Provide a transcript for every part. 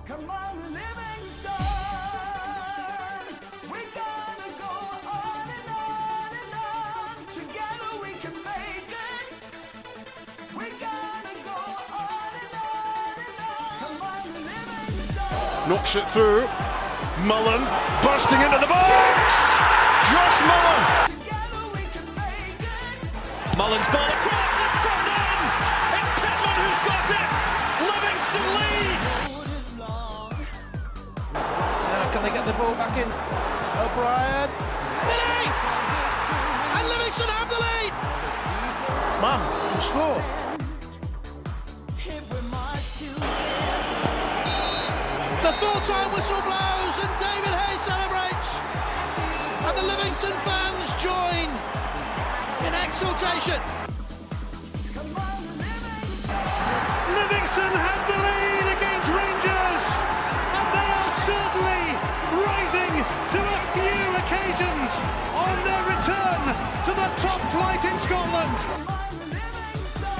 Come on, Livingston, we're gonna go on and on and on. Together we can make it. We're gonna go on and on and on. Come on, Livingston. Knocks it through. Mullen bursting into the box. Josh Mullen. Together we can make it. Mullen's ball across, it's turned in! It's Pittman who's got it! Livingston leads! Road is long. Now can they get the ball back in? O'Brien. Lead! And Livingston have the lead! Man, you score. If we march together. The full-time whistle blows and David Hayes celebrates! And the Livingston fans join in exultation. Come on, Livingston. Livingston have the lead against Rangers, and they are certainly rising to a few occasions on their return to the top flight in Scotland. Come on, Livingston.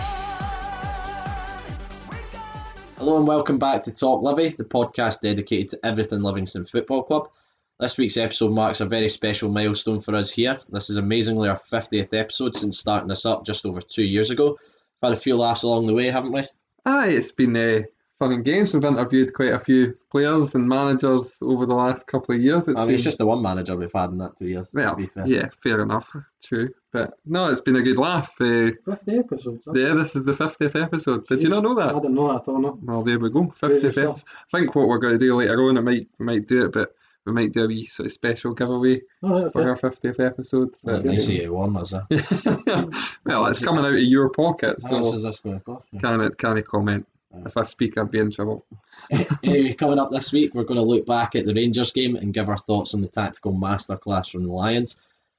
We're gonna Hello and welcome back to Talk Livi, the podcast dedicated to everything Livingston Football Club. This week's episode marks a very special milestone for us here. This is amazingly our 50th episode since starting this up just over 2 years ago. We've had a few laughs along the way, haven't we? Aye, it's been fun and games. We've interviewed quite a few players and managers over the last couple of years. It's just the one manager we've had in that 2 years, well, to be fair. yeah, fair enough, true. But no, it's been a good laugh. 50 episodes. Yeah, this is the 50th episode. Did you not know I that? didn't know that at all, no. Well, there we go, Praise 50th yourself. episode. I think what we're going to do later on, we might do it, but we might do a wee sort of special giveaway Alright, for okay. our 50th episode. Well, But, nice of you to warn us, well, it's coming out of your pocket, How much so is this going to cost? can't comment. If I speak, I'd be in trouble. Anyway, coming up this week, we're going to look back at the Rangers game and give our thoughts on the tactical masterclass from the Lions.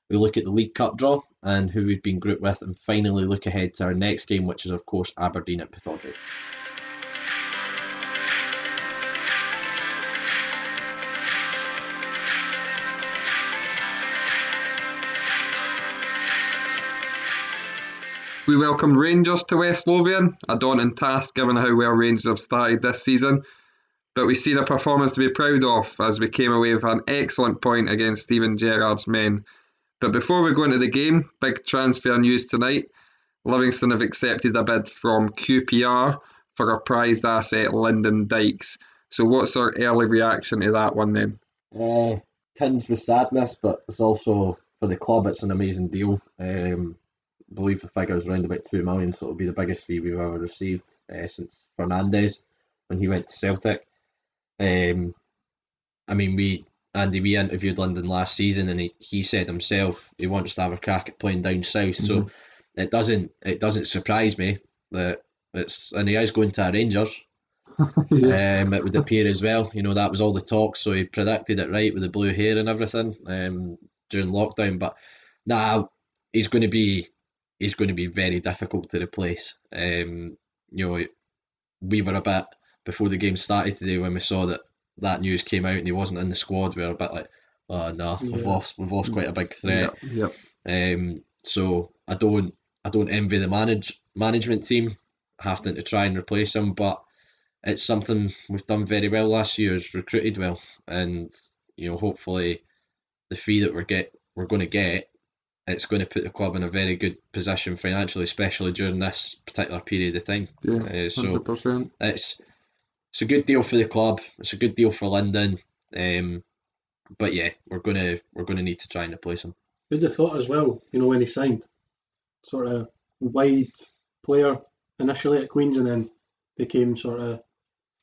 We'll look at the League Cup draw and who we've been grouped with, and finally look ahead to our next game, which is of course Aberdeen at Pittodrie. We welcomed Rangers to West Lothian, a daunting task given how well Rangers have started this season. But we've seen a performance to be proud of as we came away with an excellent point against Stephen Gerrard's men. But before we go into the game, big transfer news tonight. Livingston have accepted a bid from QPR for a prized asset, Lyndon Dykes. So what's our early reaction to that one then? Tinged with sadness, but it's also, for the club, it's an amazing deal. I believe the figure is around about 2 million, so it'll be the biggest fee we've ever received since Fernandes when he went to Celtic. We interviewed Lyndon last season, and he said himself he wants to have a crack at playing down south. So it doesn't surprise me that and he is going to Rangers. It would appear as well. You know, that was all the talk, so he predicted it right with the blue hair and everything during lockdown. But now he's going to be very difficult to replace. We were a bit, before the game started today, when we saw that news came out and he wasn't in the squad, we were a bit like, oh no, we've lost quite a big threat. Yep. So I don't envy the management team having to try and replace him, but it's something we've done very well last year, is recruited well, and hopefully the fee that we're going to get, it's going to put the club in a very good position financially, especially during this particular period of time. Yeah, So 100%. it's a good deal for the club. It's a good deal for Lyndon. But yeah, we're gonna need to try and replace him. Who'd have thought as well, when he signed, sort of wide player initially at Queen's and then became sort of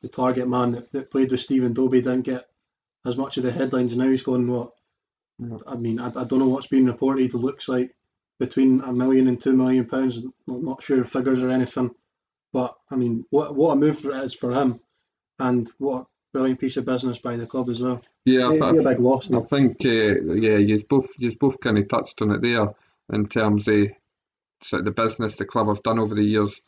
the target man that played with Stephen Dobie, didn't get as much of the headlines. Now he's going, what? I mean, I don't know what's been reported. It looks like between £1 million and £2 million. I'm not sure of figures or anything. But, I mean, what a move it is for him, and what a brilliant piece of business by the club as well. Yeah, It'd be a big loss. I think you both kind of touched on it there in terms of sort of the business the club have done over the years.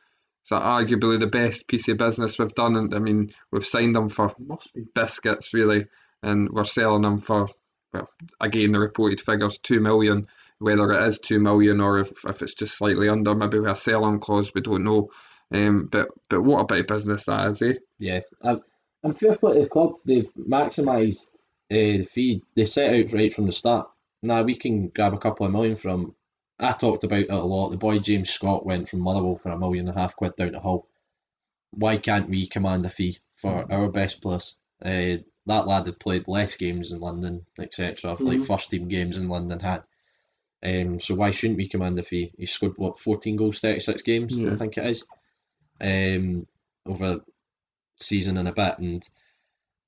It's arguably the best piece of business we've done, and I mean we've signed them for Must be. biscuits really, and we're selling them for, well, again the reported figures 2 million. Whether it is 2 million or if it's just slightly under, maybe with a sell-on clause, we don't know. But what a bit of business that is, eh? Yeah, And fair play to the club, they've maximised the fee. They set out right from the start. Now we can grab a couple of million from. I talked about it a lot. The boy James Scott went from Motherwell for £1.5 million down to Hull. Why can't we command a fee for our best players? That lad had played less games in London, etc. Like first team games in London had. So why shouldn't we command a fee? He scored 14 goals, 36 games, I think it is. Over a season and a bit, and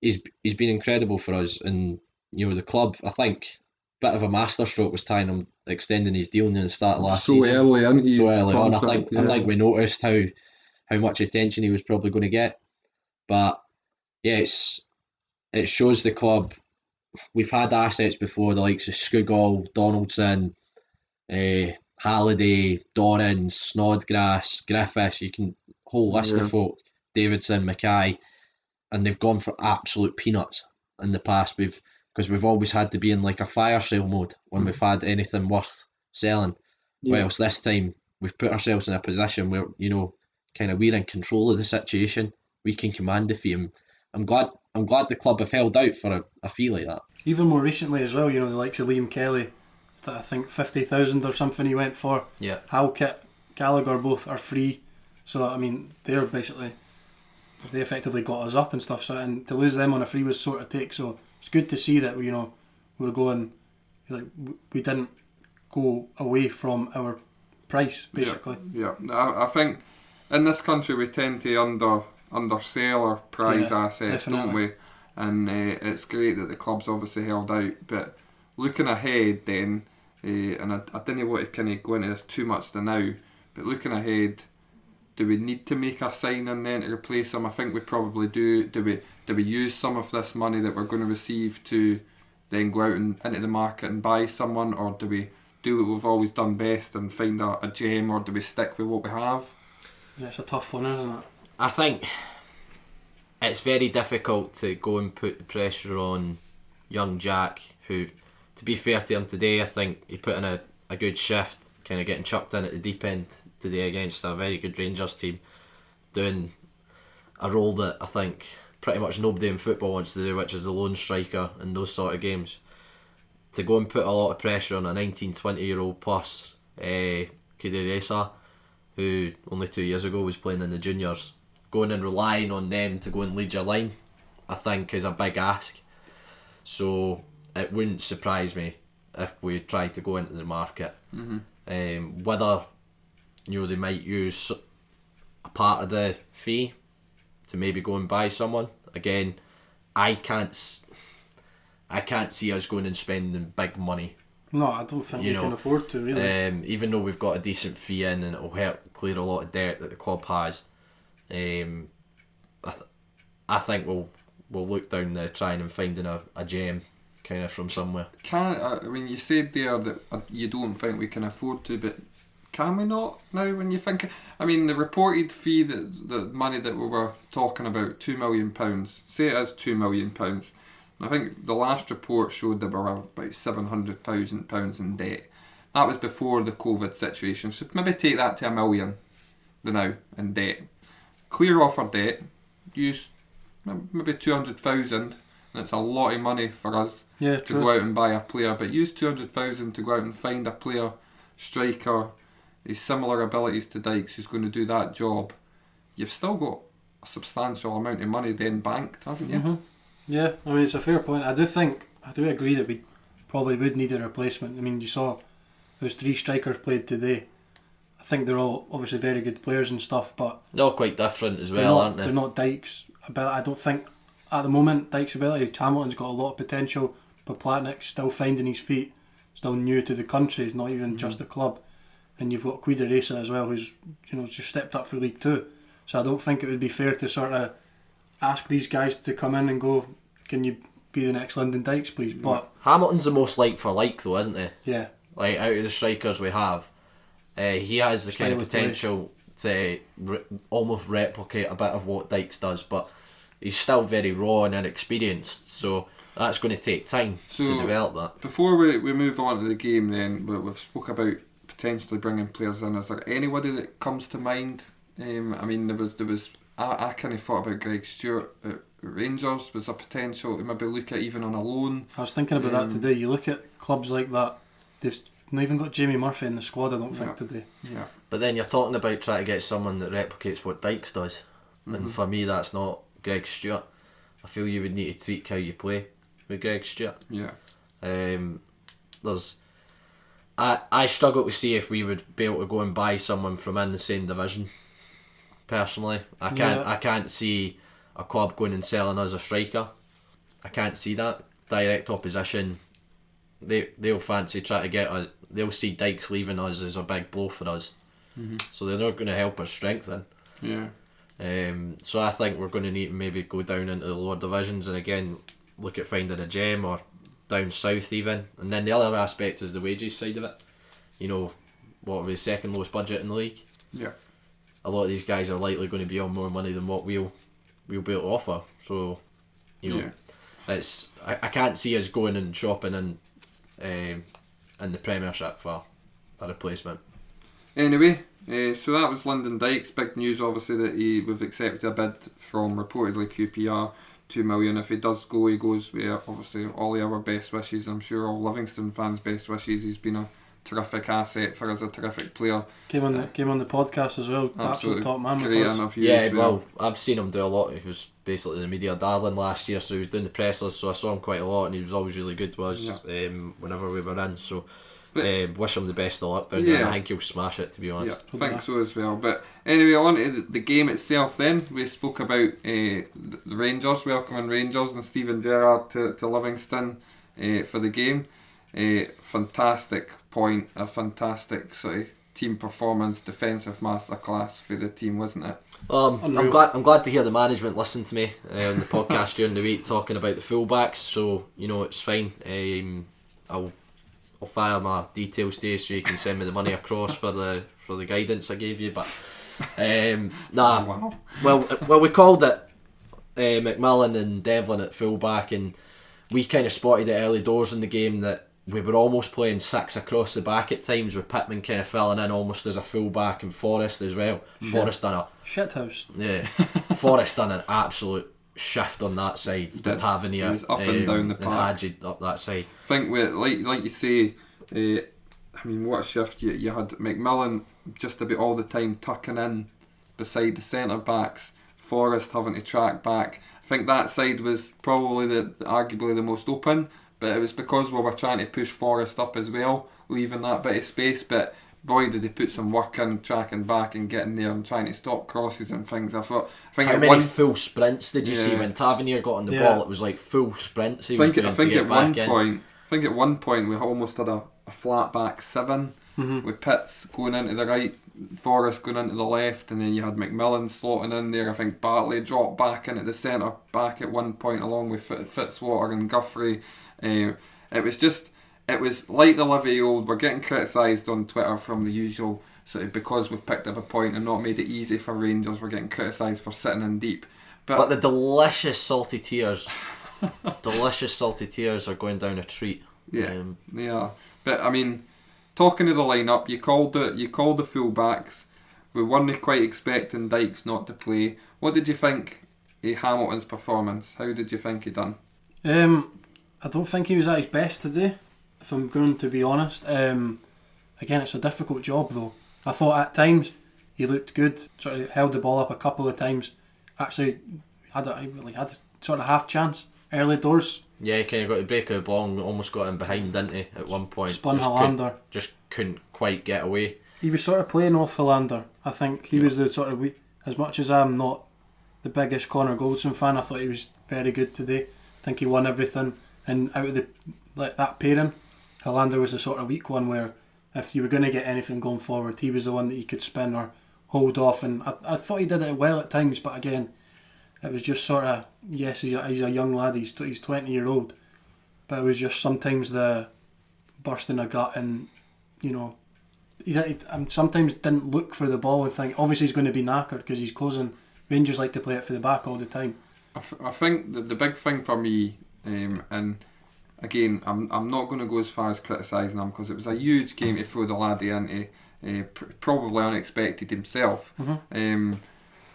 he's been incredible for us. And the club, I think, bit of a masterstroke was tying him, extending his deal near the start of last season. So early on. I think we noticed how much attention he was probably going to get. But yeah, it shows the club. We've had assets before, the likes of Skugall, Donaldson, Halliday, Dorrans, Snodgrass, Griffiths. You can whole list of folk, Davidson, Mackay, and they've gone for absolute peanuts in the past. Because we've always had to be in like a fire sale mode when we've had anything worth selling. Whilst this time we've put ourselves in a position where we're in control of the situation. We can command the fee. I'm glad the club have held out for a fee like that. Even more recently as well, the likes of Liam Kelly, that I think 50,000 or something he went for. Yeah. Halkett, Gallagher both are free. So I mean, they effectively got us up and stuff. So, and to lose them on a free was sort of take. So it's good to see that we're going, like, we didn't go away from our price basically. Yeah. I think in this country we tend to undersell our prize assets, definitely. don't we? And it's great that the club's obviously held out. But looking ahead, then, and I didn't want to kind of go into this too much now. But looking ahead, do we need to make a signing then to replace him? I think we probably do. Do we use some of this money that we're going to receive to then go out into the market and buy someone, or do we do what we've always done best and find a gem, or do we stick with what we have? Yeah, it's a tough one, isn't it? I think it's very difficult to go and put the pressure on young Jack, who, to be fair to him today, I think he put in a good shift, kind of getting chucked in at the deep end today against a very good Rangers team, doing a role that I think pretty much nobody in football wants to do, which is the lone striker in those sort of games. To go and put a lot of pressure on a 19-20-year-old plus Kudiresa, who only 2 years ago was playing in the juniors, going and relying on them to go and lead your line, I think is a big ask. So it wouldn't surprise me if we tried to go into the market. Whether they might use a part of the fee to maybe go and buy someone. Again, I can't see us going and spending big money. No, I don't think we can afford to, really. Even though we've got a decent fee in and it'll help clear a lot of debt that the club has. I think we'll look down there trying and finding a gem kind of from somewhere. You said there that you don't think we can afford to, but can we not now when you think? The reported fee, the money that we were talking about, £2 million, say it is £2 million. I think the last report showed that we were about £700,000 in debt. That was before the COVID situation, so maybe take that to £1 million now in debt. Clear off our debt, use maybe 200,000, and it's a lot of money for us to go out and buy a player, but use 200,000 to go out and find a player, striker, similar abilities to Dykes, who's going to do that job. You've still got a substantial amount of money then banked, haven't you? Yeah, it's a fair point. I do agree that we probably would need a replacement. You saw those 3 strikers played today. I think they're all obviously very good players and stuff, but they're all quite different as well, aren't they? They're not Dykes' ability. I don't think at the moment Dykes' ability. Hamilton's got a lot of potential, but Platnick's still finding his feet, still new to the country. It's not even just the club. And you've got Kudiresa as well, who's just stepped up for League 2. So I don't think it would be fair to sort of ask these guys to come in and go, can you be the next Lyndon Dykes, please? But Hamilton's the most like for like, though, isn't he? Yeah. Like, out of the strikers we have, he has the kind of potential to almost replicate a bit of what Dykes does, but he's still very raw and inexperienced, so that's going to take time to develop that. Before we move on to the game then, we've spoke about potentially bringing players in. Is there anybody that comes to mind? There was I kind of thought about Greg Stewart at Rangers was a potential to maybe look at even on a loan. I was thinking about that today. You look at clubs like that, they've not even got Jamie Murphy in the squad, I don't think, today. Yeah. But then you're talking about trying to get someone that replicates what Dykes does. And for me, that's not Greg Stewart. I feel you would need to tweak how you play with Greg Stewart. Yeah. I struggle to see if we would be able to go and buy someone from in the same division. Personally, I can't see a club going and selling us a striker. I can't see that. Direct opposition. They'll fancy try to get a. They'll see Dykes leaving us as a big blow for us. So they're not going to help us strengthen. Yeah. So I think we're going to need to maybe go down into the lower divisions and again look at finding a gem or down south even. And then the other aspect is the wages side of it. You know, what are we, second lowest budget in the league? Yeah. A lot of these guys are likely going to be on more money than what we'll be able to offer. So, you know, it's I can't see us going and shopping in the Premiership for a replacement. Anyway, so that was Lyndon Dykes. Big news, obviously, that we've accepted a bid from reportedly QPR, 2 million. If he does go, he goes with obviously all our best wishes. I'm sure all Livingston fans' best wishes. He's been a terrific asset for us, a terrific player. Came on the podcast as well. Absolute top man with us. Yeah, well, I've seen him do a lot. He was basically the media darling last year, so he was doing the pressers, so I saw him quite a lot, and he was always really good to us whenever we were in. So wish him the best of luck down there, and I think he'll smash it, to be honest. Yeah, I think so as well. But anyway, on to the game itself then. We spoke about the Rangers, welcoming Rangers and Steven Gerrard to Livingston for the game. A fantastic point, a fantastic sort of team performance, defensive masterclass for the team, wasn't it? I'm glad to hear the management listen to me on the podcast during the week talking about the fullbacks. So you know it's fine. I'll fire my details to you so you can send me the money across for the guidance I gave you. But Wow. Well, we called it McMillan and Devlin at fullback, and we kind of spotted it early doors in the game that we were almost playing six across the back at times, with Pittman kind of filling in almost as a fullback and Forrest as well. Forrest done a shithouse. Yeah, Forrest done an absolute shift on that side. With Tavernier, he was up and down the park, and Hadji up that side. I think like you say, I mean, what a shift you had. McMillan just about all the time tucking in beside the centre backs. Forrest having to track back. I think that side was probably arguably the most open, but it was because we were trying to push Forrest up as well, leaving that bit of space. But boy, did he put some work in tracking back and getting there and trying to stop crosses and things. I think how many full sprints did you see when Tavernier got on the ball? It was like full sprints. I think at one point we almost had a flat back seven with Pitts going into the right, Forrest going into the left, and then you had McMillan slotting in there. I think Bartley dropped back into the centre back at one point along with Fitzwater and Guthrie. It was like the Livi old. We're getting criticised on Twitter from the usual sort of because we've picked up a point and not made it easy for Rangers. We're getting criticised for sitting in deep. But the delicious salty tears are going down a treat. Yeah. But I mean, talking to the lineup, you called the fullbacks. We weren't quite expecting Dykes not to play. What did you think of Hamilton's performance? How did you think he done? I don't think he was at his best today, if I'm going to be honest. Again, it's a difficult job though. I thought at times he looked good, sort of held the ball up a couple of times. Actually, had a sort of half chance early doors. Yeah, he kind of got to break of the ball and almost got in behind, didn't he, at one point? Spun Hollander. Just couldn't quite get away. He was sort of playing off Hollander. I think he was the sort of as much as I'm not the biggest Connor Goldson fan, I thought he was very good today. I think he won everything. And out of that pairing, Hollander was the sort of weak one where if you were going to get anything going forward, he was the one that you could spin or hold off. And I thought he did it well at times, but again, it was just sort of, yes, he's a young lad, he's 20-year-old, but it was just sometimes the bursting a gut and, you know, he sometimes didn't look for the ball and think, obviously he's going to be knackered because he's closing. Rangers like to play it for the back all the time. I think the big thing for me, and again, I'm not going to go as far as criticising him because it was a huge game to throw the laddie into, probably unexpected himself.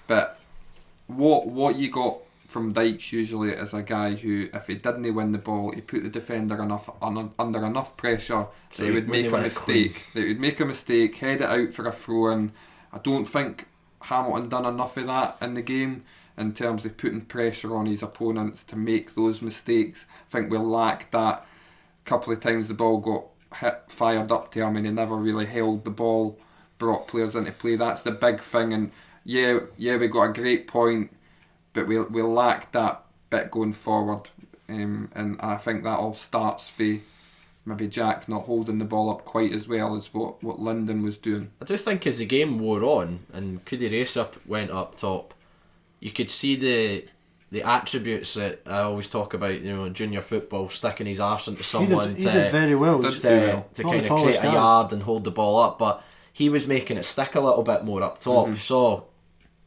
But what you got from Dykes usually is a guy who, if he didn't win the ball, he put the defender under enough pressure that he would make a mistake. That he would make a mistake, head it out for a throw-in. I don't think Hamilton done enough of that in the game in terms of putting pressure on his opponents to make those mistakes. I think we lacked that. A couple of times the ball got fired up to him and he never really held the ball, brought players into play. That's the big thing. And yeah, we got a great point, but we lacked that bit going forward. And I think that all starts for maybe Jack not holding the ball up quite as well as what Linden was doing. I do think as the game wore on and Cootie Racer went up top, you could see the attributes that I always talk about, junior football, sticking his arse into someone he did very well. to kind of create a yard and hold the ball up, but he was making it stick a little bit more up top. So,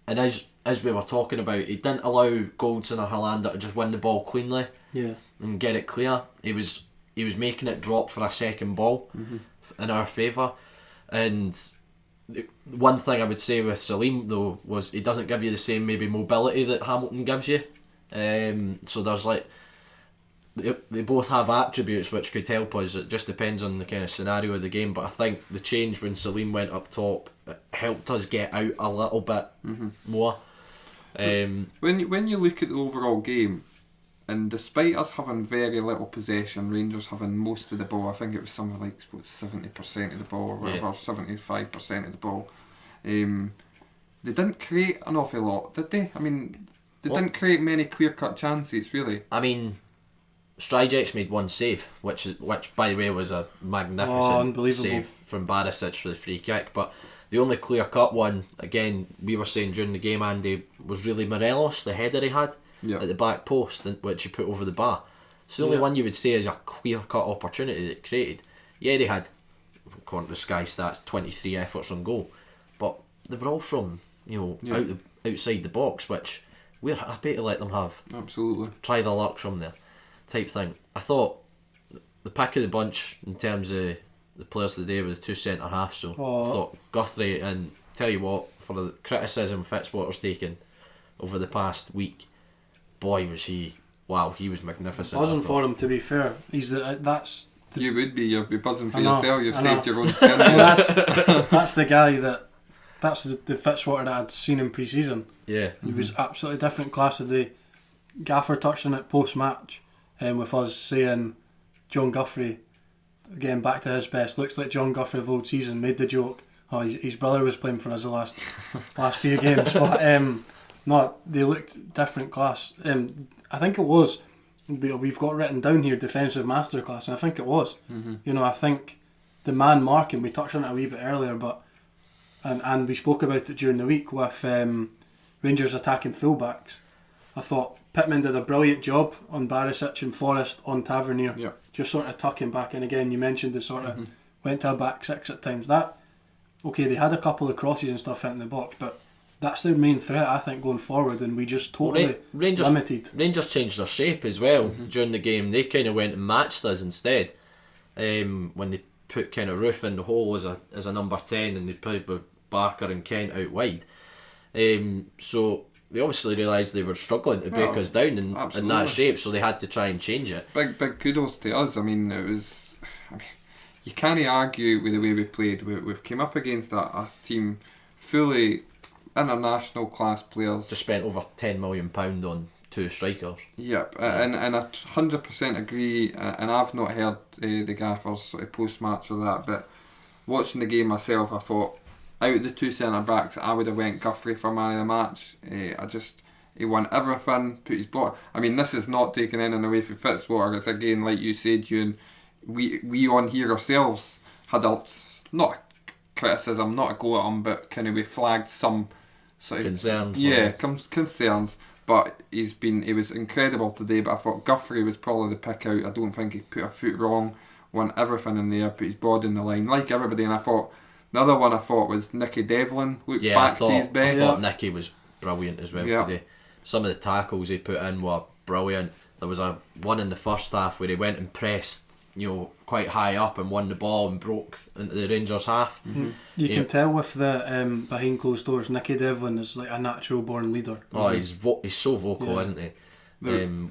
and as we were talking about, he didn't allow Goldson or Hollander to just win the ball cleanly and get it clear. He was making it drop for a second ball in our favour. And one thing I would say with Salim though was he doesn't give you the same maybe mobility that Hamilton gives you. So there's like they both have attributes which could help us. It just depends on the kind of scenario of the game. But I think the change when Salim went up top, it helped us get out a little bit more. When you look at the overall game, and despite us having very little possession, Rangers having most of the ball, I think it was something like 70% of the ball or whatever, 75% of the ball. They didn't create an awful lot, did they? I mean, they didn't create many clear-cut chances, really. I mean, Stryjek's made one save, which by the way was a magnificent save from Barisic for the free kick. But the only clear-cut one, again, we were saying during the game, Andy, was really Morelos, the header he had at the back post, which he put over the bar. It's the only one you would say is a clear-cut opportunity that created. Yeah, they had, according to Sky Stats, 23 efforts on goal, but they were all from outside the box, which we're happy to let them have. Absolutely. Try the luck from there, type thing. I thought the pick of the bunch in terms of the players of the day were the two centre halves. So I thought Guthrie, and tell you what, for the criticism Fitzwater's taken over the past week, boy was he! Wow, he was magnificent. Buzzing for him, to be fair. You would be. You'd be buzzing for yourself. You've saved your own skin. That's the guy that's the Fitzwater that I'd seen in pre-season. Yeah, he was absolutely different class of the Gaffer touched on it post-match, with us saying John Guthrie, getting back to his best, looks like John Guthrie of old season. Made the joke, his brother was playing for us the last few games, but no, they looked different class. I think it was, we've got written down here, defensive masterclass, and I think it was. I think the man marking, we touched on it a wee bit earlier, but and we spoke about it during the week with Rangers attacking fullbacks. I thought Pittman did a brilliant job on Barisic and Forrest on Tavernier, just sort of tucking back in. Again, you mentioned they sort of went to a back six at times. They had a couple of crosses and stuff in the box, but that's their main threat, I think, going forward, and we just totally limited. Rangers changed their shape as well during the game. They kind of went and matched us instead. When they put kind of Roof in the hole as a number 10, and they played with Barker and Kent out wide. So they obviously realised they were struggling to break us down in that shape, so they had to try and change it. Big kudos to us. I mean, you can't argue with the way we played. We've come up against a team fully international class players. Just spent over £10 million on two strikers. Yep, and I 100% agree. And I've not heard the Gaffers sort of post-match or that, but watching the game myself, I thought out of the two centre backs, I would have went Guthrie for man of the match. He won everything, put his body. I mean, this is not taking anything away from Fitzwater. It's again, like you said, Ewan, we on here ourselves had not criticism, not a go at him, but kind of we flagged some sort of concerns. Yeah, concerns. But he was incredible today. But I thought Guthrie was probably the pick out. I don't think he put a foot wrong, won everything in there, put his body in the line like everybody. And I thought the other one was Nicky Devlin. Looked back to his best. I thought Nicky was brilliant as well today. Some of the tackles he put in were brilliant. There was one in the first half where he went and pressed quite high up and won the ball and broke into the Rangers half. You can tell with the behind closed doors, Nicky Devlin is like a natural born leader. Oh, he's so vocal, isn't he?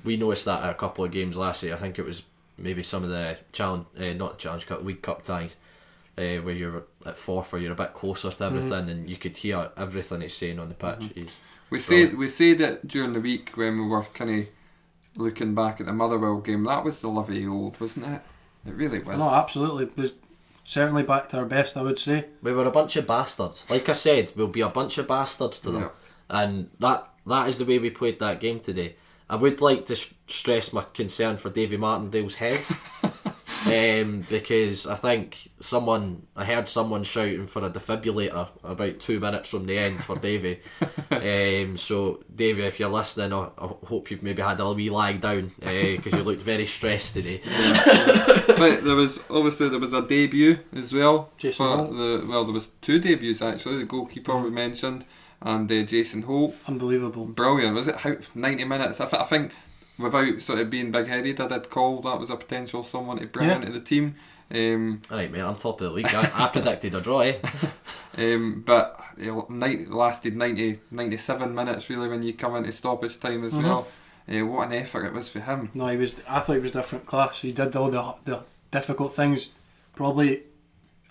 We noticed that at a couple of games last year. I think it was maybe some of the not the Challenge Cup, League Cup ties, where you're at Forth, where you're a bit closer to everything, and you could hear everything he's saying on the pitch. We said it during the week when we were kind of looking back at the Motherwell game. That was the Livi old, wasn't it? It really was. No, absolutely. It was certainly back to our best, I would say. We were a bunch of bastards. Like I said, we'll be a bunch of bastards to them, and that is the way we played that game today. I would like to stress my concern for Davy Martindale's health, because I think I heard someone shouting for a defibrillator about 2 minutes from the end for Davy. So Davy, if you're listening, I hope you've maybe had a wee lie down, because you looked very stressed today. But there was a debut as well. Jason Holt. There was 2 debuts actually. The goalkeeper we mentioned, and Jason Holt. Unbelievable. Brilliant. Was it 90 minutes? I think without sort of being big-headed, I did call that was a potential someone to bring into the team. Alright mate, I'm top of the league. I predicted a draw, But it lasted 97 minutes really when you come into stoppage time as well. What an effort it was for him. No, I thought he was different class. He did all the difficult things. Probably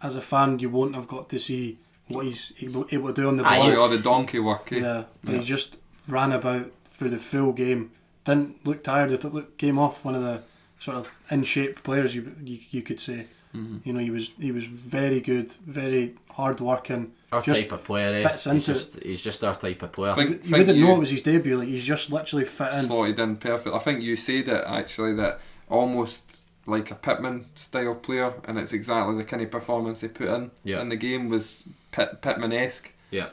as a fan you won't have got to see what he's able to do on the ball. All the donkey work. But he just ran about through the full game. Didn't look tired. It came off one of the sort of in shape players you could say. You know, he was very good, very hard working. Our type of player, fits into he's just our type of player. You wouldn't know it was his debut. Like, he's just literally fit in. Slotted in perfect. I think you said it actually, that almost like a Pittman style player, and it's exactly the kind of performance he put in in the game was Pittman-esque. Yeah.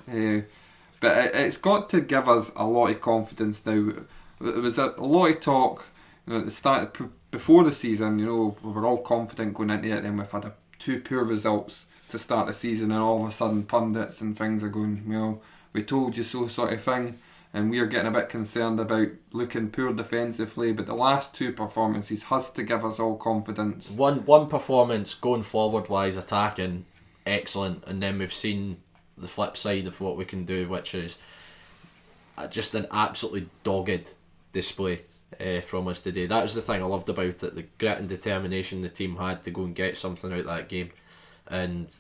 But it's got to give us a lot of confidence now. There was a lot of talk, at the start before the season. We were all confident going into it, and we've had 2 poor results to start the season, and all of a sudden pundits and things are going, well, we told you so sort of thing, and we are getting a bit concerned about looking poor defensively. But the last 2 performances has to give us all confidence. One performance going forward wise, attacking, excellent, and then we've seen the flip side of what we can do, which is just an absolutely dogged display from us today. That was the thing I loved about it, the grit and determination the team had to go and get something out of that game. And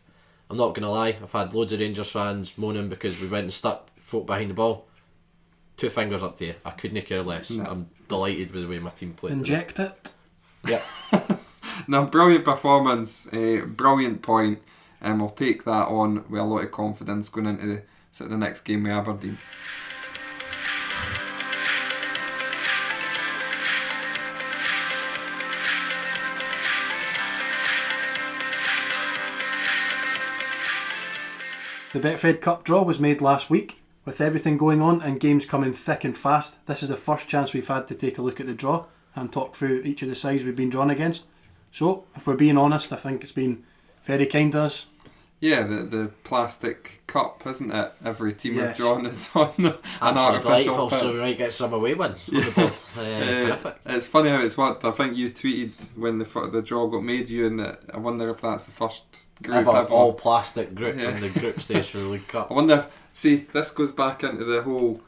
I'm not going to lie, I've had loads of Rangers fans moaning because we went and stuck folk behind the ball. 2 fingers up to you. I couldn't care less. No. I'm delighted with the way my team played. Inject it. Yeah. No, brilliant performance, brilliant point, and we'll take that on with a lot of confidence going into the next game with Aberdeen. The Betfred Cup draw was made last week. With everything going on and games coming thick and fast, this is the first chance we've had to take a look at the draw and talk through each of the sides we've been drawn against. So, if we're being honest, I think it's been very kind to us. Yeah, the plastic cup, isn't it? Every team we've drawn is on an absolutely artificial delightful, pitch. so we might get some away wins on the board. Terrific. It's funny how it's worked. I think you tweeted when the draw got made, I wonder if that's the first group ever. All plastic group in the group stage for the League Cup. I wonder if, this goes back into the whole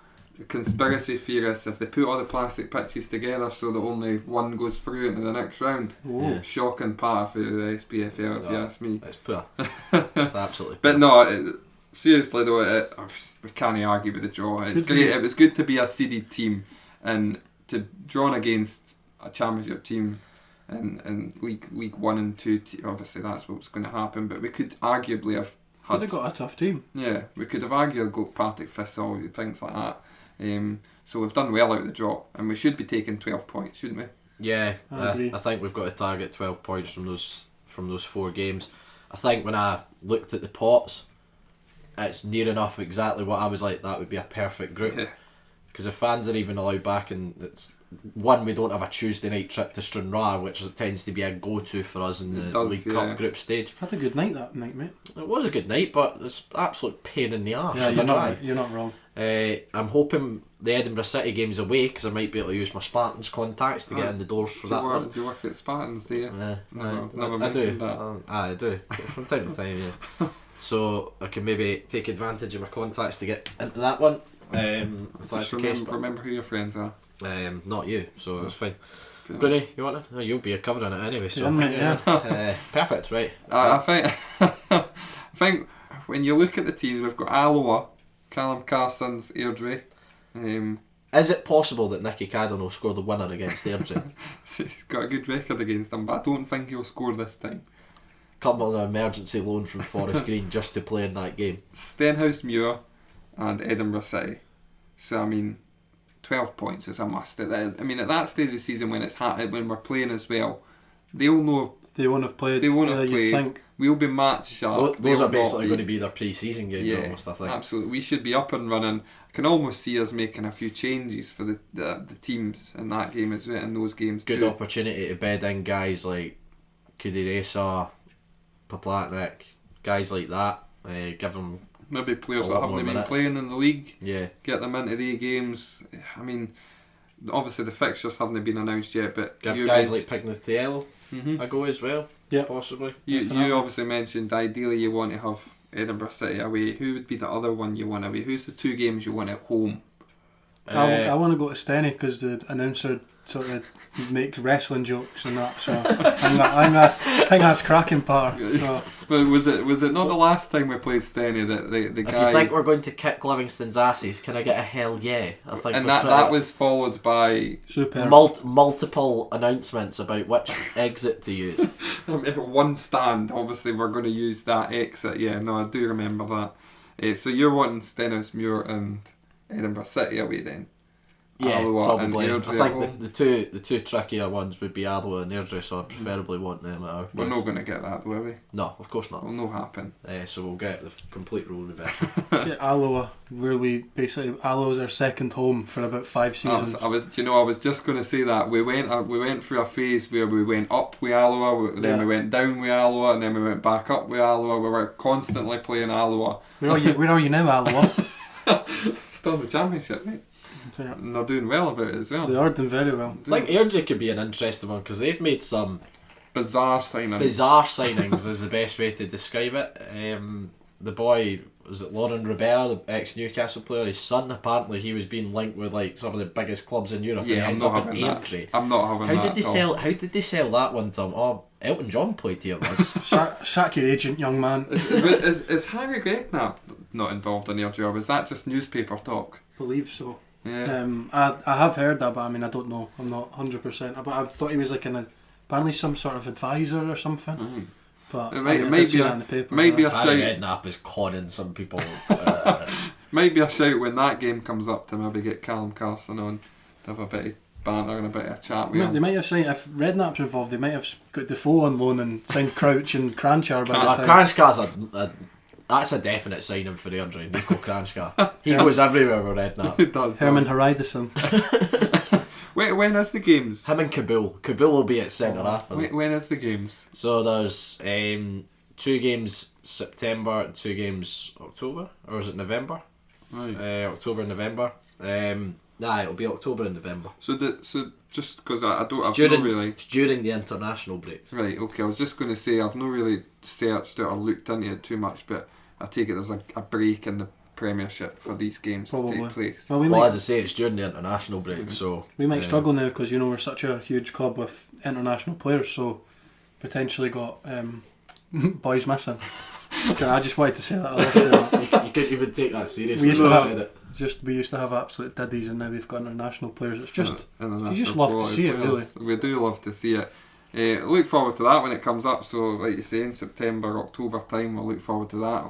conspiracy theorists, if they put all the plastic pitches together so that only one goes through into the next round. Yeah. Shocking part of the SPFL, if you ask me. It's poor. It's absolutely poor. But no, seriously though, we can't argue with the draw. It's great. It was good to be a seeded team and to draw against a championship team in League 1 and 2. Obviously that's what's going to happen, but we could arguably have Could have got a tough team. Yeah, we could have arguably got Partick Thistle, things like that. So we've done well out of the draw, and we should be taking 12 points, shouldn't we? Yeah, I think we've got to target 12 points from those 4 games. I think when I looked at the pots, it's near enough exactly what I was like. That would be a perfect group. Because if fans are even allowed back, and it's one, we don't have a Tuesday night trip to Stranraer, which tends to be a go-to for us in the League Cup group stage. Had a good night that night, mate. It was a good night, but it's absolute pain in the arse. Yeah, you're not wrong. I'm hoping the Edinburgh City game's away because I might be able to use my Spartans contacts to get in the doors for that one. Do you work at Spartans, do you? Never I mentioned do. that. I do from time to time, yeah. So I can maybe take advantage of my contacts to get into that one. If that's the case, remember who your friends are. Not you, so that's fine. Yeah. Bruni, you want it? No, you'll be covering it anyway. So perfect, right? I think when you look at the teams, we've got Alloa, Callum Carson's Airdrie. Is it possible that Nicky Cadden will score the winner against Airdrie? He's got a good record against them, but I don't think he'll score this time. Come on an emergency loan from Forest Green just to play in that game. Stenhouse Muir and Edinburgh City. So I mean, 12 points is a must. At that stage of the season when when we're playing as well, they'll know. They won't have played. They won't have you'd played. think. We'll be match sharp. Those are basically going to be their pre-season games almost, I think. Absolutely. We should be up and running. I can almost see us making a few changes for the teams in that game as well, in those games Good too. opportunity to bed in guys like Kudiresa, Poplatnik, guys like that. Give them maybe players a that lot more haven't been minutes. playing in the league. Yeah. Get them into the games. I mean, obviously the fixtures haven't been announced yet, but Give guys like Pignatiello Mhm. a go as well. Yeah. Possibly. You obviously mentioned ideally you want to have Edinburgh City away. Who would be the other one you want away? Who's the two games you want at home? I want to go to Steny because the announcer sort of makes wrestling jokes and that. So I think that's cracking part. So. But was it not the last time we played Steny that the If guy? you think we're going to kick Livingston's asses, can I get a hell yeah? I think and was that pretty- was followed by Super. multiple announcements about which exit to use. one stand. Obviously, we're going to use that exit. Yeah, no, I do remember that. So you're wanting Stenhouse Muir and Edinburgh City away then? Yeah, Alloa and probably. I Airdrie at home? think the two trickier ones would be Alloa and Airdrie, so I preferably want them at our We're place. not going to get that, will we? No, of course not. Will not happen. So we'll get the complete rule reversal. Get Alloa, where Alloa's our second home for about 5 seasons. I was just going to say that we went through a phase where we went up with Alloa, then we went down with Alloa, and then we went back up with Alloa. We were constantly playing Alloa. Where are you now, Alloa? Still in the championship, mate. Yeah. And they're doing well about it as well. They are doing very well. I think Airdrie could be an interesting one because they've made some Bizarre signings. bizarre signings is the best way to describe it. The boy, was it Lauren Robert, the ex-Newcastle player, his son, apparently he was being linked with like some of the biggest clubs in Europe, and Yeah, he I'm ends not up in having that. Airdrie. I'm not having that. How did they sell that one to him? Oh, Elton John played here once. Sack your agent, young man. Is Harry Redknapp not involved in Airdrie, or was that just newspaper talk? Believe so. Yeah. I have heard that, but I mean I don't know. I'm not 100%. But I thought he was like apparently some sort of advisor or something. Mm-hmm. But It I might did see be that a- in the paper. maybe yeah. a Harry shout. Redknapp is conning some people. Might be a shout when that game comes up to maybe get Callum Carson on to have a bit of banter and a bit of chat with They him. might have signed, if Redknapp's involved, they might have got Defoe on loan and signed Crouch and Cranchar by the time. Kranjkar's that's a definite signing for Airdrie, Nico Kranjkar. He goes everywhere with Redknapp. It does. Herman Haridason. Wait, when is the games? Him and Kabul. Kabul will be at centre half. I think. When is the games? So there's 2 games September, 2 games October, or is it November? Right. October and November. It'll be October and November. So just because I don't, It's I've during, not really. it's during the international break. Right, okay, I was just going to say I've not really searched it or looked into it too much, but I take it there's a break in the Premiership for these games to Probably. take place. Well, we Well, might as I say, it's during the international break, so we might struggle now because we're such a huge club with international players. So potentially got boys missing. I just wanted to say that. I love saying that. you couldn't even take that seriously. We used to when I have- said it. We used to have absolute diddies, and now we've got international players. It's just International you just love to quality see it, players. We do love to see it. Look forward to that when it comes up. So, like you say, in September, October time, we'll look forward to that.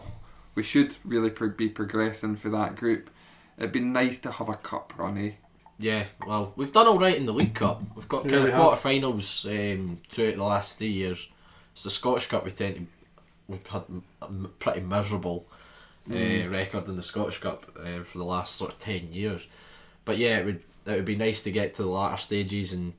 We should really be progressing for that group. It'd be nice to have a cup run, eh? Yeah, well, we've done all right in the League Cup. We've got Yeah, kind we of have. quarterfinals 2 out of the last 3 years. It's the Scottish Cup we've had a pretty miserable record in the Scottish Cup for the last sort of 10 years. But yeah, it would be nice to get to the latter stages, and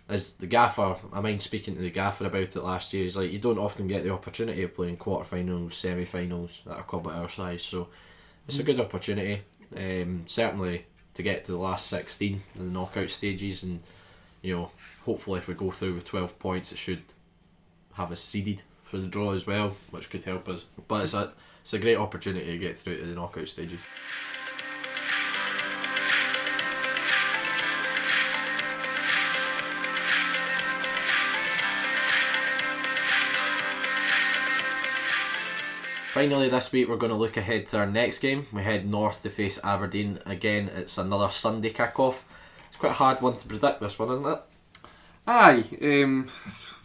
as the gaffer, I mind speaking to the gaffer about it last year, he's like, you don't often get the opportunity of playing quarterfinals, semi-finals at a club at our size, so it's a good opportunity. Certainly to get to the last 16 in the knockout stages, and hopefully if we go through with 12 points, it should have us seeded for the draw as well, which could help us. But it's a great opportunity to get through to the knockout stages. Finally this week we're going to look ahead to our next game. We head north to face Aberdeen. Again, it's another Sunday kick-off. It's quite a hard one to predict, this one, isn't it? Aye,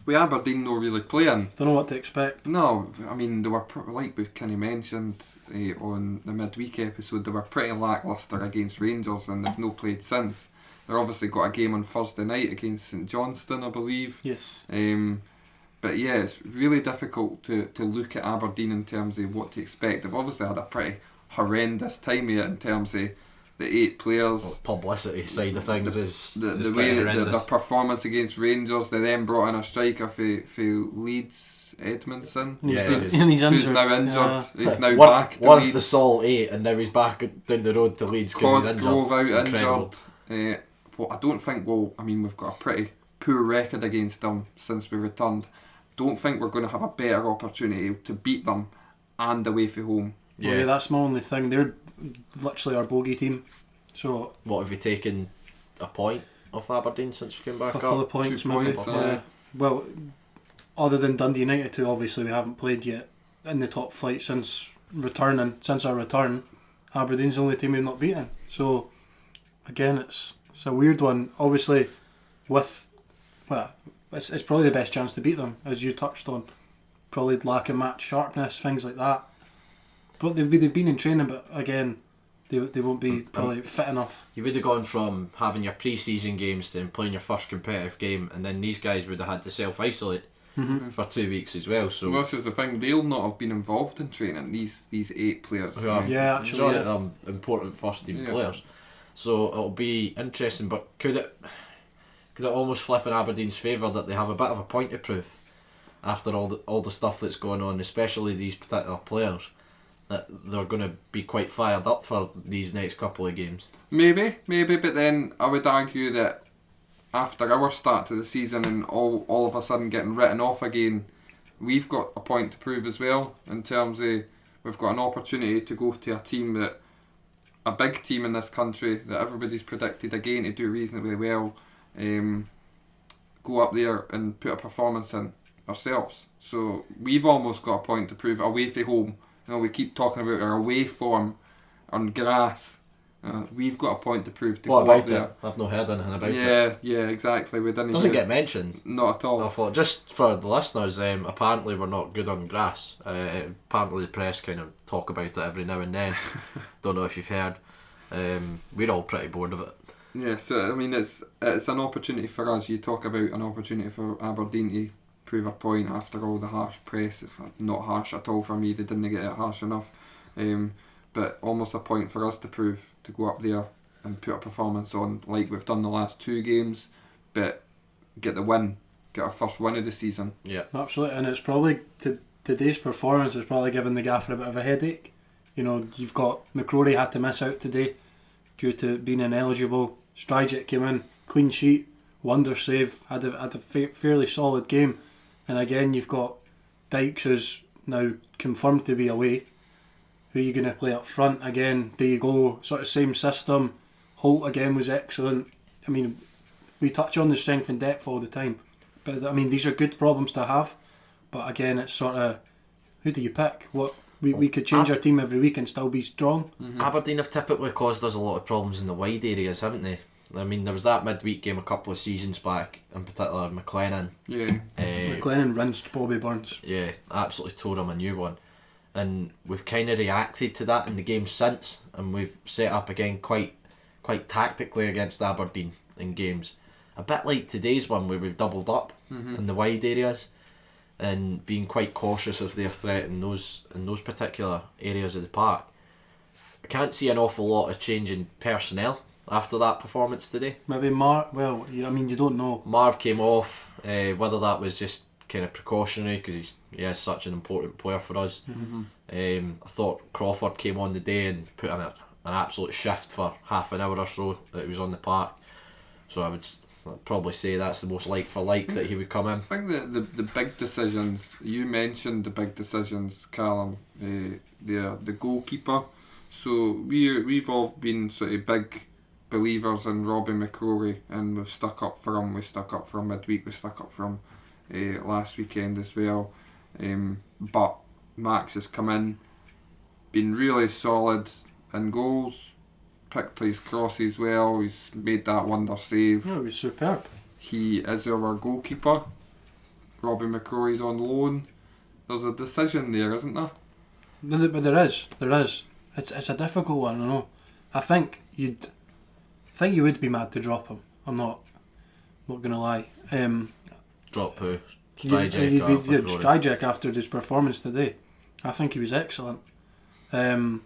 with Aberdeen not really playing. Don't know what to expect. No, I mean, they were, like we kind of mentioned on the midweek episode, they were pretty lacklustre against Rangers and they've not played since. They've obviously got a game on Thursday night against St Johnstone, I believe. Yes. But yeah, it's really difficult to look at Aberdeen in terms of what to expect. They've obviously had a pretty horrendous time here in terms of the 8 players. Well, publicity side of things is the way that their performance against Rangers. They then brought in a striker for Leeds, Edmondson. Yeah, he's injured. Who's now injured. Yeah. He's now One- back to Once Leeds. the Sol 8 and now he's back down the road to Leeds because he's injured. Cosgrove out Incredible. injured. Well, I don't think we've got a pretty poor record against them since we returned. Don't think we're going to have a better opportunity to beat them and away from home. Yeah, that's my only thing. They're literally our bogey team. So What, have you taken a point off Aberdeen since we came back a couple up? of points 2 maybe. points, Yeah. Well, other than Dundee United, who obviously we haven't played yet in the top flight since our return, Aberdeen's the only team we've not beaten. So again, it's a weird one. Obviously, it's probably the best chance to beat them, as you touched on. Probably lack of match sharpness, things like that. But they've been in training, but again, they won't be probably fit enough. You would have gone from having your pre-season games to playing your first competitive game, and then these guys would have had to self-isolate for 2 weeks as well. So Well, this is the thing, they'll not have been involved in training, these 8 players. who are Yeah, actually, majority yeah. of them important first team Yeah. players. So it'll be interesting, but could it almost flip in Aberdeen's favour that they have a bit of a point to prove after all the stuff that's going on, especially these particular players, that they're going to be quite fired up for these next couple of games? Maybe, but then I would argue that after our start to the season and all of a sudden getting written off again, we've got a point to prove as well, in terms of we've got an opportunity to go to a big team in this country that everybody's predicted again to do reasonably well, go up there and put a performance in ourselves. So we've almost got a point to prove away from home. We keep talking about our away form on grass. We've got a point to prove to What go up about there. it? I've not heard anything about it. Yeah, exactly. We didn't Doesn't even- get mentioned. Not at all. I thought, just for the listeners, apparently we're not good on grass. Apparently the press kind of talk about it every now and then. Don't know if you've heard. We're all pretty bored of it. Yeah, so I mean, it's an opportunity for us. You talk about an opportunity for Aberdeen to prove a point after all the harsh press. Not harsh at all for me. They didn't get it harsh enough. But almost a point for us to prove, to go up there and put a performance on like we've done the last 2 games, but get the win, get our first win of the season. Yeah. Absolutely, and it's probably today's performance is probably giving the gaffer a bit of a headache. You've got McCrory had to miss out today due to being ineligible. Stryjek came in, clean sheet, wonder save, had a fairly solid game. And again, you've got Dykes, who's now confirmed to be away. Who are you going to play up front? Again, there you go, sort of same system. Holt again was excellent. I mean, we touch on the strength and depth all the time. But I mean, these are good problems to have. But again, it's sort of, who do you pick? We could change our team every week and still be strong. Aberdeen have typically caused us a lot of problems in the wide areas, haven't they? I mean, there was that midweek game a couple of seasons back, in particular McLennan. Yeah. McLennan rinsed Bobby Burns. Yeah, absolutely tore him a new one. And we've kind of reacted to that in the game since, and we've set up again quite tactically against Aberdeen in games. A bit like today's one where we've doubled up in the wide areas and being quite cautious of their threat in those particular areas of the park. I can't see an awful lot of change in personnel after that performance today. Maybe Marv, you don't know. Marv came off, whether that was just kind of precautionary because he is such an important player for us. I thought Crawford came on the day and put in an absolute shift for half an hour or so that he was on the park. So I'd probably say that's the most like for like that he would come in. I think the big decisions, you mentioned the big decisions, Callum, the goalkeeper. So we've all been sort of big believers in Robbie McCrory, and we've stuck up for him. We stuck up for him midweek, we stuck up for him last weekend as well. But Max has come in, been really solid in goals, picked his crosses well, he's made that wonder save. No, he was superb. He is our goalkeeper. Robbie McCrory's on loan. There's a decision there, isn't there? But there is. It's a difficult one, I know. I think you would be mad to drop him. I'm not gonna lie. Drop who? You'd McCrory. Stryjek after his performance today. I think he was excellent. But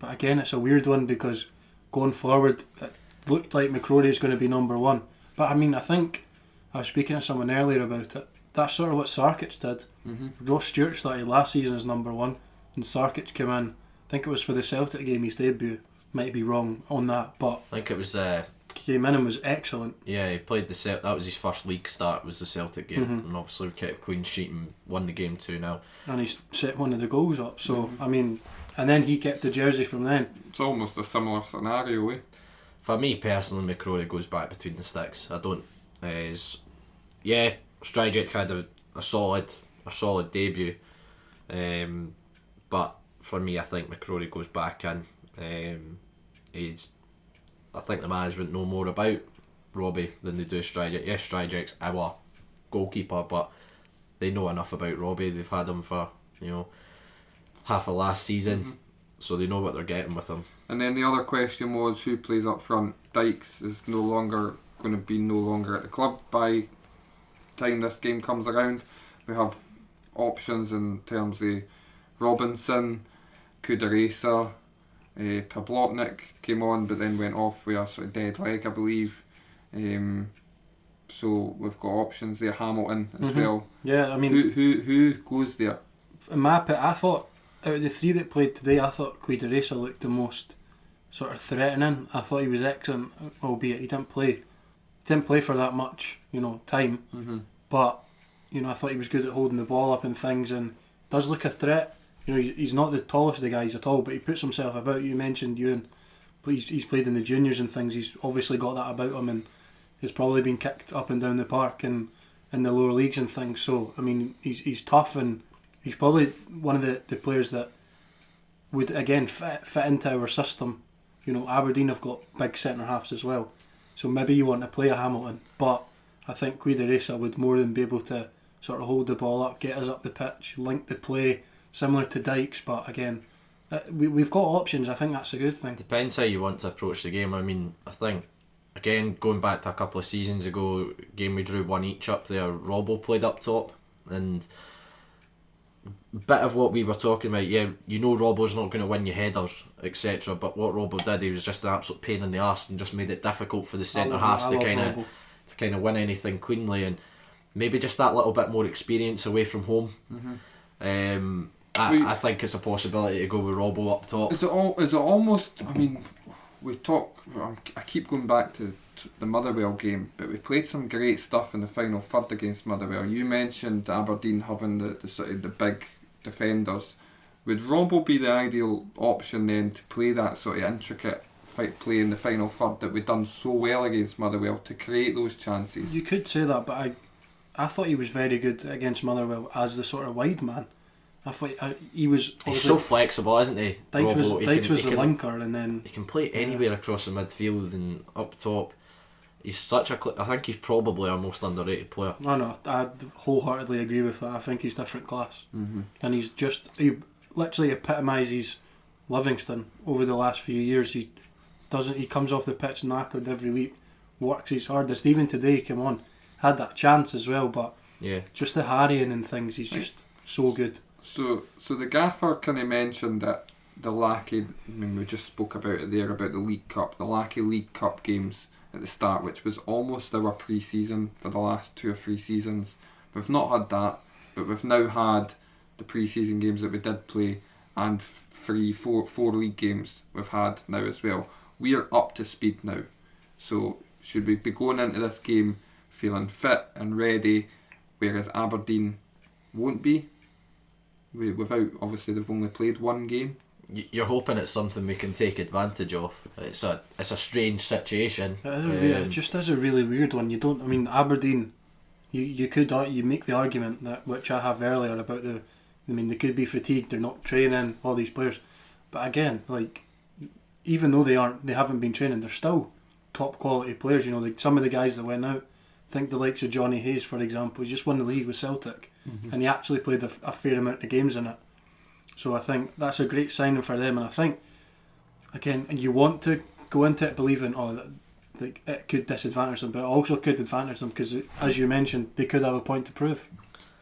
again, it's a weird one because going forward, it looked like McCrory is going to be number one. But I mean, I think I was speaking to someone earlier about it. That's sort of what Sarkic did. Ross Stewart started last season as number one, and Sarkic came in. I think it was for the Celtic game, his debut. Might be wrong on that, but I think it was. Came in and was excellent. Yeah, he played that was his first league start, was the Celtic game, and obviously we kept a clean sheet and won the game 2-0. And he set one of the goals up. So I mean, and then he kept the jersey from then. It's almost a similar scenario, eh? For me personally, McCrory goes back between the sticks. I don't. Stryjek had a solid debut, but for me, I think McCrory goes back in. I think the management know more about Robbie than they do Stryjek. Yes, Stryjek's our goalkeeper, but they know enough about Robbie. They've had him for half of last season, so they know what they're getting with him. And then the other question was who plays up front. Dykes is no longer at the club by the time this game comes around. We have options in terms of Robinson, Kuderesa, Pablotnik came on but then went off with a sort of dead leg, I believe. So we've got options there. Hamilton as well. Yeah, I mean, who goes there? In my pit, I thought out of the three that played today, I thought Kuderesa looked the most sort of threatening. I thought he was excellent, albeit he didn't play for that much, time. But I thought he was good at holding the ball up and things, and does look a threat. He's not the tallest of the guys at all, but he puts himself about. You mentioned Ewan, but he's played in the juniors and things. He's obviously got that about him, and he's probably been kicked up and down the park and in the lower leagues and things. So I mean, he's tough, and he's probably one of the players that would again fit into our system. Aberdeen have got big centre halves as well, so maybe you want to play a Hamilton, but I think Kuderesa would more than be able to sort of hold the ball up, get us up the pitch, link the play. Similar to Dykes, but again, we've got options. I think that's a good thing. Depends how you want to approach the game. I mean, I think, again, going back to a couple of seasons ago, game we drew 1 each up there, Robbo played up top, and a bit of what we were talking about, Robbo's not going to win your headers, etc. But what Robbo did, he was just an absolute pain in the arse and just made it difficult for the centre halves to kind of win anything cleanly, and maybe just that little bit more experience away from home. I think it's a possibility to go with Robbo up top. Is it almost? I mean, I keep going back to the Motherwell game, but we played some great stuff in the final third against Motherwell. You mentioned Aberdeen having the sort of the big defenders. Would Robbo be the ideal option then to play that sort of intricate fight play in the final third that we've done so well against Motherwell to create those chances? You could say that, but I thought he was very good against Motherwell as the sort of wide man. I thought he was. He's so flexible, isn't he? Dykes was the linker, and then he can play anywhere across the midfield and up top. He's such a. I think he's probably our most underrated player. No, I wholeheartedly agree with that. I think he's different class, and he literally epitomises Livingston over the last few years. He comes off the pitch knackered every week, works his hardest. Even today, he came on, had that chance as well, but just the harrying and things. He's just so good. So the gaffer kind of mentioned that the lack of, we just spoke about it there about the League Cup, the lack of League Cup games at the start, which was almost our pre-season for the last 2 or 3 seasons. We've not had that, but we've now had the pre-season games that we did play, and four league games we've had now as well. We are up to speed now. So should we be going into this game feeling fit and ready, whereas Aberdeen won't be? Without, obviously they've only played one game. You're hoping it's something we can take advantage of. It's a strange situation. It just is a really weird one. Aberdeen, you make the argument that, which I have earlier, about they could be fatigued, they're not training, all these players, but again, like, even though they haven't been training, they're still top quality players. Some of the guys that went out, think the likes of Johnny Hayes, for example, he just won the league with Celtic, and he actually played a fair amount of games in it. So I think that's a great signing for them, and I think, again, you want to go into it believing, it could disadvantage them, but it also could advantage them, because, as you mentioned, they could have a point to prove.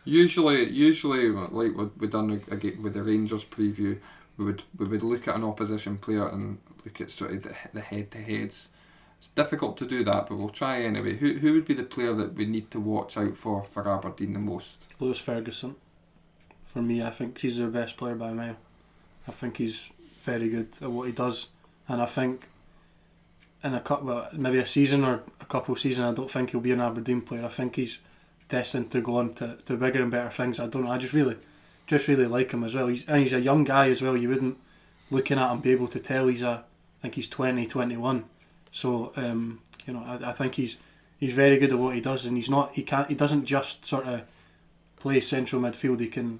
Usually, like what we've done with the Rangers preview, we would look at an opposition player and look at sort of the head-to-heads. It's difficult to do that, but we'll try anyway. Who would be the player that we need to watch out for Aberdeen the most? Lewis Ferguson. For me, I think he's their best player by a mile. I think he's very good at what he does, and I think in maybe a season or a couple of seasons, I don't think he'll be an Aberdeen player. I think he's destined to go on to bigger and better things. I don't know. I just really like him as well. He's a young guy as well. You wouldn't, looking at him, be able to tell I think he's 20, 21. So I think he's very good at what he does, and he doesn't just sort of play central midfield. He can,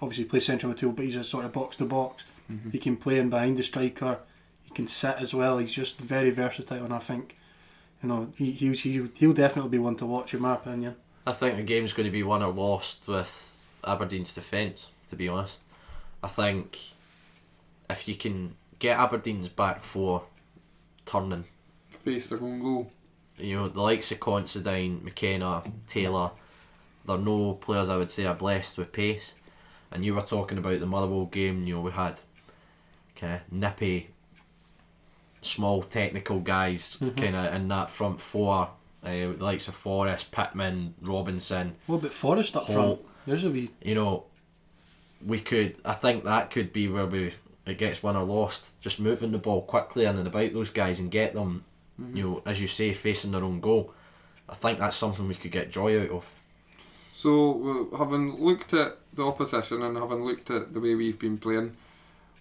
obviously play central midfield, but he's a sort of box to box. He can play in behind the striker. He can sit as well. He's just very versatile, and I think he'll definitely be one to watch, in my opinion. I think the game's going to be won or lost with Aberdeen's defence, to be honest. I think if you can get Aberdeen's back four turning, face their own goal, the likes of Considine, McKenna, Taylor, they're no players I would say are blessed with pace. And you were talking about the Motherwell game, we had kind of nippy, small technical guys kind of in that front four, the likes of Forrest, Pittman, Robinson. What about Forrest up front? There's a wee... I think that could be where it gets won or lost, just moving the ball quickly in and about those guys and get them, as you say, facing their own goal. I think that's something we could get joy out of. So, having looked at the opposition and having looked at the way we've been playing,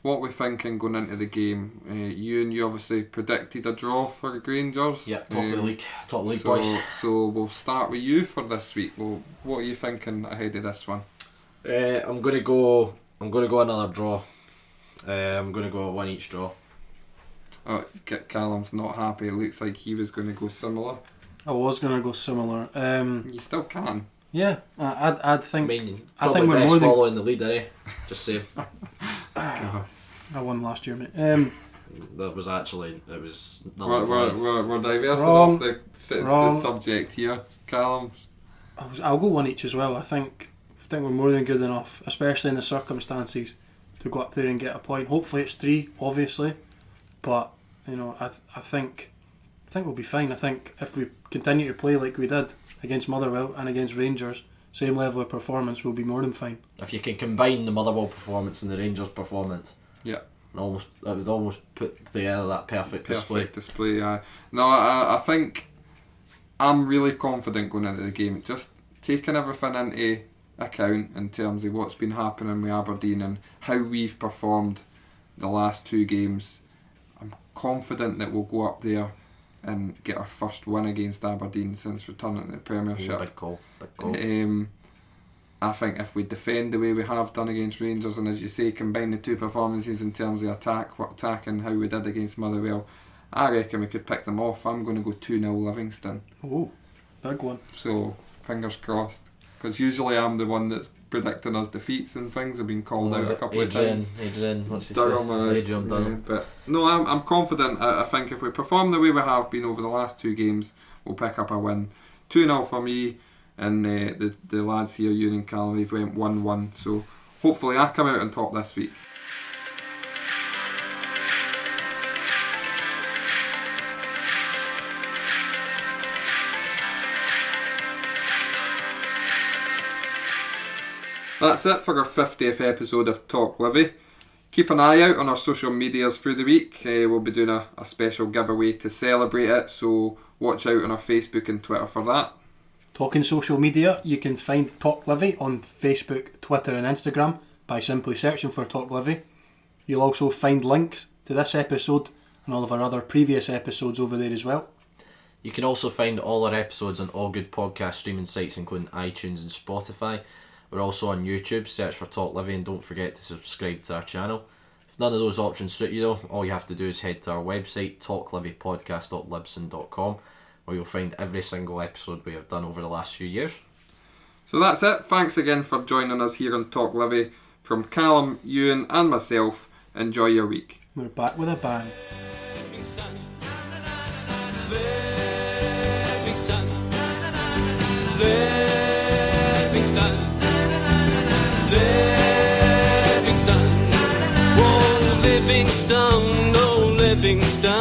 what we're thinking going into the game, you obviously predicted a draw for the Rangers. Yeah, top league boys. So we'll start with you for this week. Well, what are you thinking ahead of this one? I'm going to go another draw. I'm going to go 1 each draw. Callum's not happy. It looks like he was going to go similar. I was going to go similar. You still can. Yeah, I'd think. I think we're more following the lead, just saying. God. I won last year, mate. That was actually We're diverting Wrong. off the subject here, Callum. I'll go 1 each as well. I think we're more than good enough, especially in the circumstances, to go up there and get a point. Hopefully it's 3, obviously, but I think we'll be fine. I think if we continue to play like we did against Motherwell and against Rangers, same level of performance, we'll be more than fine. If you can combine the Motherwell performance and the Rangers performance, yeah, that would almost put together that perfect display. No, I think I'm really confident going into the game. Just taking everything into account in terms of what's been happening with Aberdeen and how we've performed the last 2 games, I'm confident that we'll go up there and get our first win against Aberdeen since returning to the Premiership. Big call. I think if we defend the way we have done against Rangers, and as you say, combine the 2 performances in terms of attack and how we did against Motherwell, I reckon we could pick them off. I'm going to go 2-0 Livingston. Oh, big one. So, fingers crossed. Because usually I'm the one that's predicting us defeats and things. I've been called out a couple of times. Adrian, what's his Durham, name? Adrian Durham. But no, I'm confident. I think if we perform the way we have been over the last 2 games, we'll pick up a win. 2-0 for me, and the lads here, Ewan and Callum, they've went 1-1. So hopefully I come out on top this week. That's it for our 50th episode of Talk Livi. Keep an eye out on our social medias through the week. We'll be doing a special giveaway to celebrate it, so watch out on our Facebook and Twitter for that. Talking social media, you can find Talk Livi on Facebook, Twitter and Instagram by simply searching for Talk Livi. You'll also find links to this episode and all of our other previous episodes over there as well. You can also find all our episodes on all good podcast streaming sites including iTunes and Spotify. We're also on YouTube, search for Talk Livi and don't forget to subscribe to our channel. If none of those options suit you though, all you have to do is head to our website talklivipodcast.libsyn.com, where you'll find every single episode we have done over the last few years. So that's it. Thanks again for joining us here on Talk Livi. From Callum, Ewan and myself, enjoy your week. We're back with a bang. Livingstone, oh Livingstone.